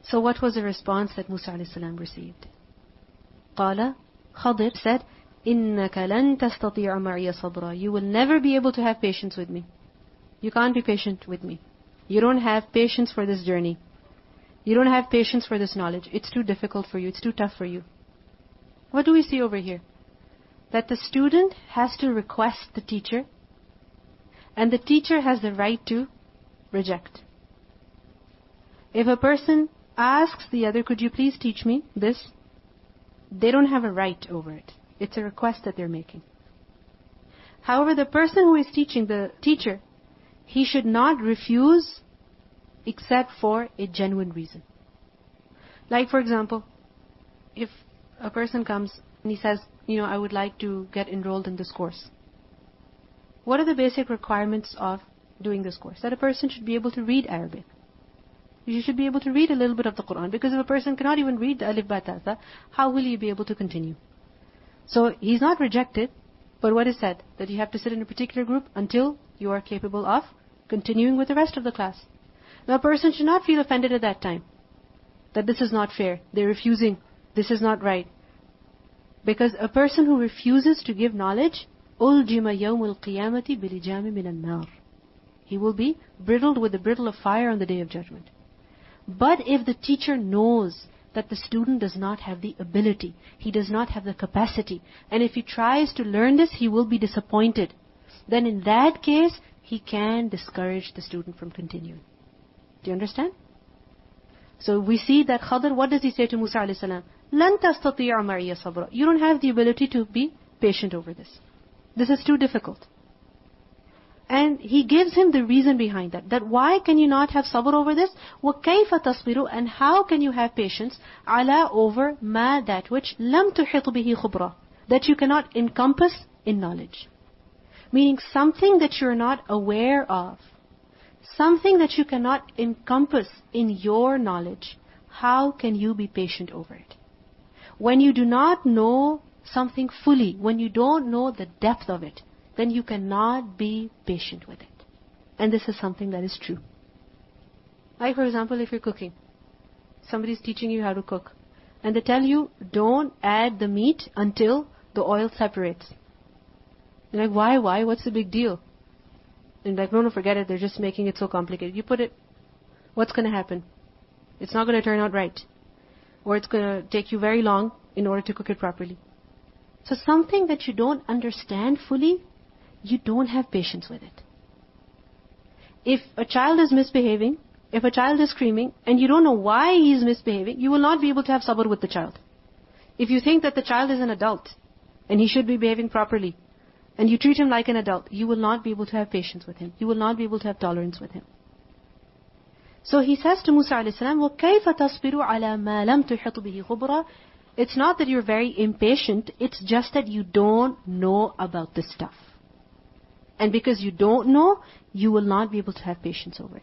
So what was the response that Musa alayhi salam received? قال, Khadir said, إِنَّكَ لَن تَسْتَطِيعَ مَعِيَ صَبْرًا. You will never be able to have patience with me. You can't be patient with me. You don't have patience for this journey. You don't have patience for this knowledge. It's too difficult for you. It's too tough for you. What do we see over here? That the student has to request the teacher, and the teacher has the right to reject. If a person asks the other, could you please teach me this? They don't have a right over it. It's a request that they're making. However, the person who is teaching, the teacher, he should not refuse except for a genuine reason. Like for example, if a person comes and he says, I would like to get enrolled in this course. What are the basic requirements of doing this course? That a person should be able to read Arabic. You should be able to read a little bit of the Quran, because if a person cannot even read the Alif Ba Ta Tha, how will he be able to continue? So he's not rejected, but what is said? That you have to sit in a particular group until you are capable of continuing with the rest of the class. Now a person should not feel offended at that time, that this is not fair, they're refusing, this is not right. Because a person who refuses to give knowledge, أُلْجِمَ يَوْمُ الْقِيَامَةِ بِلِجَامِ مِنَ النَّارِ. He will be bridled with the bridle of fire on the Day of Judgment. But if the teacher knows that the student does not have the ability, he does not have the capacity, and if he tries to learn this, he will be disappointed, then in that case, he can discourage the student from continuing. Do you understand? So we see that Khadir, what does he say to Musa alayhi salam? لَن تَسْتَطِيعَ مَعِيَ صَبْرًا. You don't have the ability to be patient over this. This is too difficult. And he gives him the reason behind that. That why can you not have sabr over this? وَكَيْفَ تَصْبِرُ. And how can you have patience? عَلَى over مَا, that which لَمْ تُحِطْ بِهِ خُبْرًا. That you cannot encompass in knowledge. Meaning something that you're not aware of. Something that you cannot encompass in your knowledge. How can you be patient over it? When you do not know something fully, when you don't know the depth of it, then you cannot be patient with it. And this is something that is true. Like for example, if you're cooking, somebody's teaching you how to cook, and they tell you, don't add the meat until the oil separates. You're like, why? What's the big deal? And like, no, forget it, they're just making it so complicated. You put it, what's going to happen? It's not going to turn out right. Or it's going to take you very long in order to cook it properly. So something that you don't understand fully, you don't have patience with it. If a child is misbehaving, if a child is screaming, and you don't know why he is misbehaving, you will not be able to have sabr with the child. If you think that the child is an adult, and he should be behaving properly, and you treat him like an adult, you will not be able to have patience with him. You will not be able to have tolerance with him. So he says to Musa alayhi salam, وَكَيْفَ تَصْبِرُ عَلَى مَا لَمْ تُحِطْ بِهِ خُبْرًا. It's not that you're very impatient, it's just that you don't know about this stuff. And because you don't know, you will not be able to have patience over it.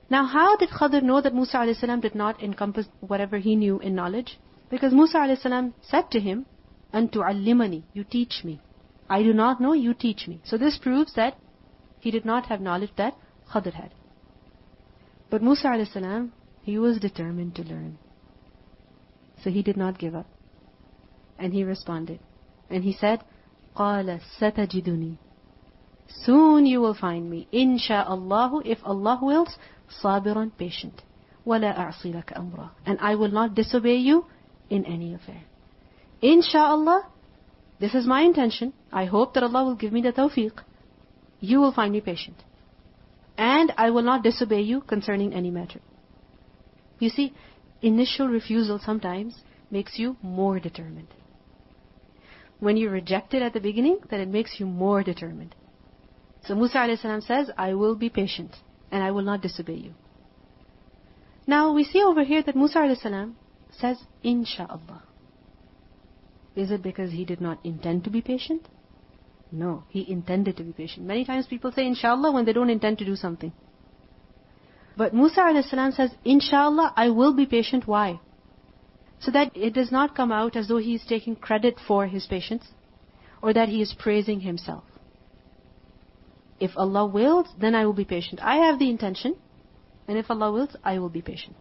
Now how did Khadir know that Musa alayhi salam did not encompass whatever he knew in knowledge? Because Musa alayhi salam said to him, أَن تُعَلِّمَنِي, you teach me. I do not know, you teach me. So this proves that he did not have knowledge that Khadir had. But Musa alayhi salam, he was determined to learn. So he did not give up. And he responded. And he said, قَالَ سَتَجِدُنِي. Soon you will find me, insha'Allah, if Allah wills, صَابِرًا, patient. وَلَا أَعْصِي لَكَ أَمْرًا. And I will not disobey you in any affair. Insha'Allah, this is my intention. I hope that Allah will give me the tawfiq. You will find me patient. And I will not disobey you concerning any matter. You see, initial refusal sometimes makes you more determined. When you reject it at the beginning, then it makes you more determined. So Musa a.s. says, I will be patient and I will not disobey you. Now we see over here that Musa a.s. says, Insha'Allah. Is it because he did not intend to be patient? No, he intended to be patient. Many times people say Inshallah when they don't intend to do something. But Musa a.s. says, Inshallah, I will be patient. Why? So that it does not come out as though he is taking credit for his patience, or that he is praising himself. If Allah wills, then I will be patient. I have the intention, and if Allah wills, I will be patient.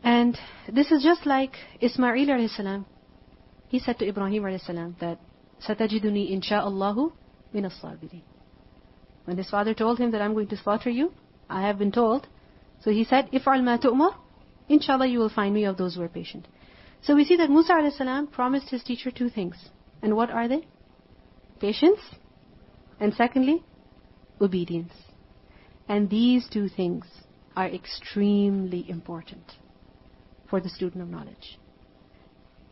And this is just like Ismail alayhi salam. He said to Ibrahim alayhi salam that Satajiduni insha'Allahu min as-sabirin. When his father told him that I'm going to slaughter you, I have been told. So he said, If'al ma tu'mar, inshallah you will find me of those who are patient. So we see that Musa alayhi salam promised his teacher two things. And what are they? Patience. And secondly, obedience. And these two things are extremely important for the student of knowledge.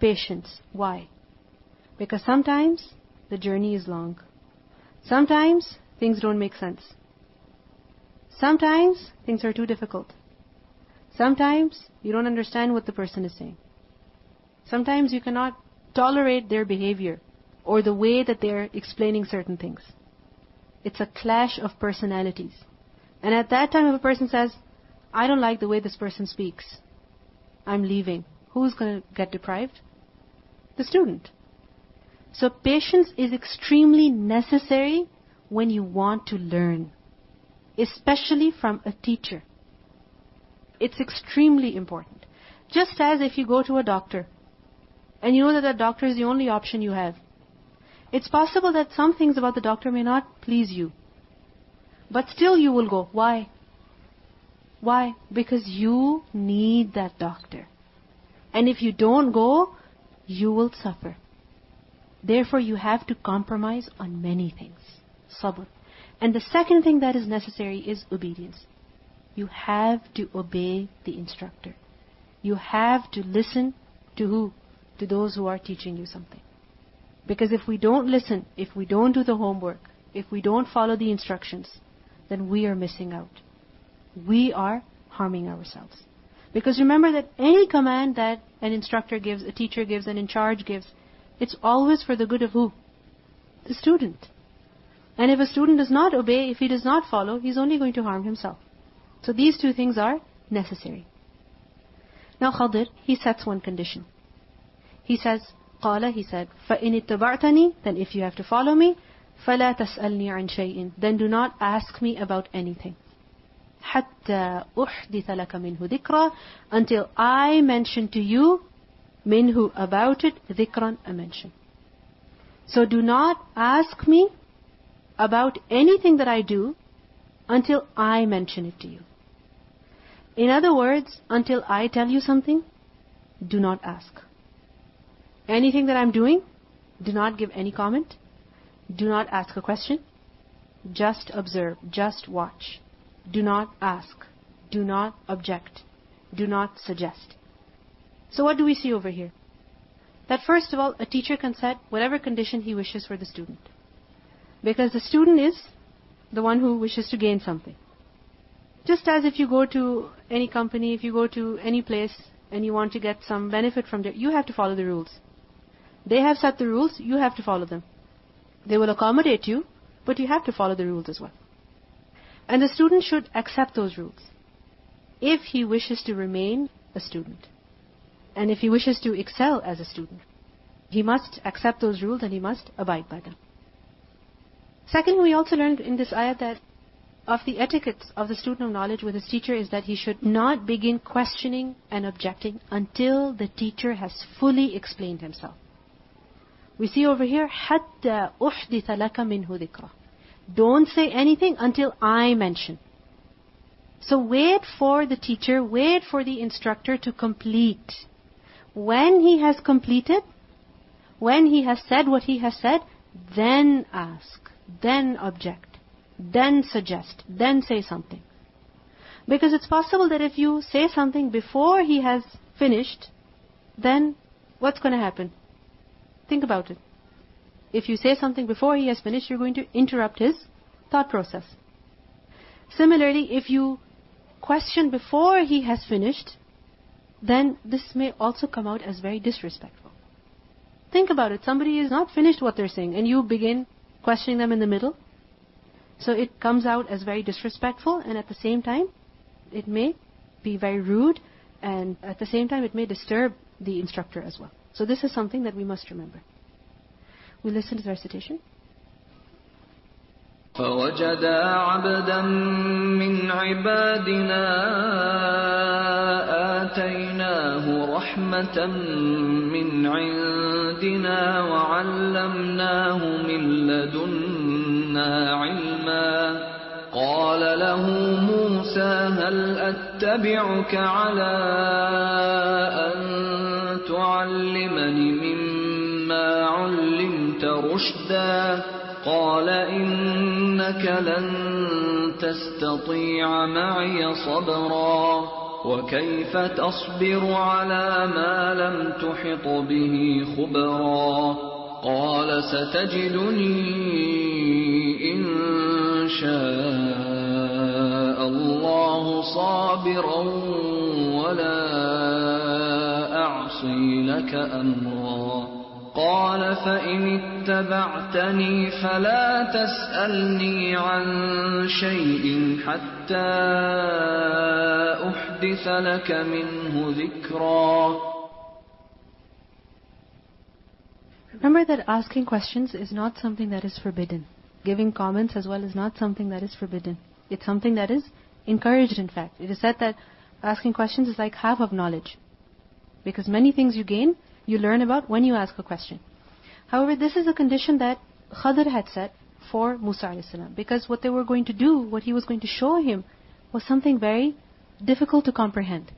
Patience. Why? Because sometimes the journey is long. Sometimes things don't make sense. Sometimes things are too difficult. Sometimes you don't understand what the person is saying. Sometimes you cannot tolerate their behavior or the way that they're explaining certain things. It's a clash of personalities. And at that time, if a person says, I don't like the way this person speaks, I'm leaving, who's going to get deprived? The student. So patience is extremely necessary when you want to learn, especially from a teacher. It's extremely important. Just as if you go to a doctor, and you know that that doctor is the only option you have. It's possible that some things about the doctor may not please you. But still you will go. Why? Why? Because you need that doctor. And if you don't go, you will suffer. Therefore you have to compromise on many things. Sabr. And the second thing that is necessary is obedience. You have to obey the instructor. You have to listen to who? To those who are teaching you something. Because if we don't listen, if we don't do the homework, if we don't follow the instructions, then we are missing out. We are harming ourselves. Because remember that any command that an instructor gives, a teacher gives, an in charge gives, it's always for the good of who? The student. And if a student does not obey, if he does not follow, he's only going to harm himself. So these two things are necessary. Now Khadir, he sets one condition. He says, قال, he said, فَإِنِ اتَّبَعْتَنِي, then if you have to follow me, فَلَا تَسْأَلْنِي عَنْ شَيْءٍ, then do not ask me about anything. حَتَّى أُحْدِثَ لَكَ مِنْهُ ذِكْرًا, until I mention to you, minhu, about it, ذِكْرًا, a mention. So do not ask me about anything that I do until I mention it to you. In other words, until I tell you something, do not ask. Anything that I'm doing, do not give any comment. Do not ask a question. Just observe. Just watch. Do not ask. Do not object. Do not suggest. So what do we see over here? That first of all, a teacher can set whatever condition he wishes for the student. Because the student is the one who wishes to gain something. Just as if you go to any company, if you go to any place and you want to get some benefit from there, you have to follow the rules. They have set the rules, you have to follow them. They will accommodate you, but you have to follow the rules as well. And the student should accept those rules if he wishes to remain a student. And if he wishes to excel as a student, he must accept those rules and he must abide by them. Secondly, we also learned in this ayat that of the etiquette of the student of knowledge with his teacher is that he should not begin questioning and objecting until the teacher has fully explained himself. We see over here, حَتَّى أُحْدِثَ لَكَ مِنْهُ ذِكْرًا. Don't say anything until I mention. So wait for the teacher, wait for the instructor to complete. When he has completed, when he has said what he has said, then ask, then object, then suggest, then say something. Because it's possible that if you say something before he has finished, then what's going to happen? Think about it. If you say something before he has finished, you're going to interrupt his thought process. Similarly, if you question before he has finished, then this may also come out as very disrespectful. Think about it. Somebody is not finished what they're saying and you begin questioning them in the middle. So it comes out as very disrespectful, and at the same time, it may be very rude, and at the same time, it may disturb the instructor as well. So this is something that we must remember. We listen to the recitation. فَوَجَدَا عَبْدًا مِّنْ عِبَادِنَا آتيناه رحمة من عندنا وعلمناه من لدنا علما قال له موسى هل أتبعك على أن تعلمني مما علمت رشدا قال إنك لن تستطيع معي صبرا وكيف تصبر على ما لم تحط به خبرا قال ستجدني إن شاء الله صابرا ولا أعصي لك أمرا قال فإن اتبعتني فلا تسألني عن شيء حتى أحدث لك منه ذكرا. Remember that asking questions is not something that is forbidden. Giving comments as well is not something that is forbidden. It's something that is encouraged, in fact. It is said that asking questions is like half of knowledge. Because many things you gain, you learn about when you ask a question. However, this is a condition that Khadr had set for Musa a.s. Because what they were going to do, what he was going to show him, was something very difficult to comprehend.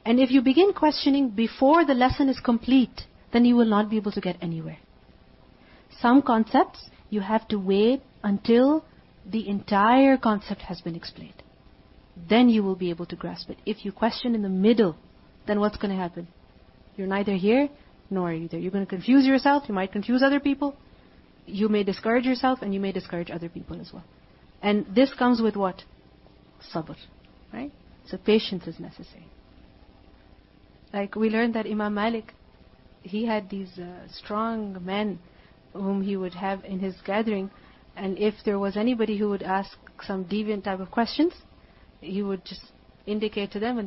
And if you begin questioning before the lesson is complete, then you will not be able to get anywhere. Some concepts, you have to wait until the entire concept has been explained. Then you will be able to grasp it. If you question in the middle, then what's going to happen? You're neither here nor there. You're going to confuse yourself, you might confuse other people, you may discourage yourself and you may discourage other people as well. And this comes with what? Sabr. Right? So patience is necessary. Like we learned that Imam Malik, he had these strong men whom he would have in his gathering, and if there was anybody who would ask some deviant type of questions, he would just indicate to them and they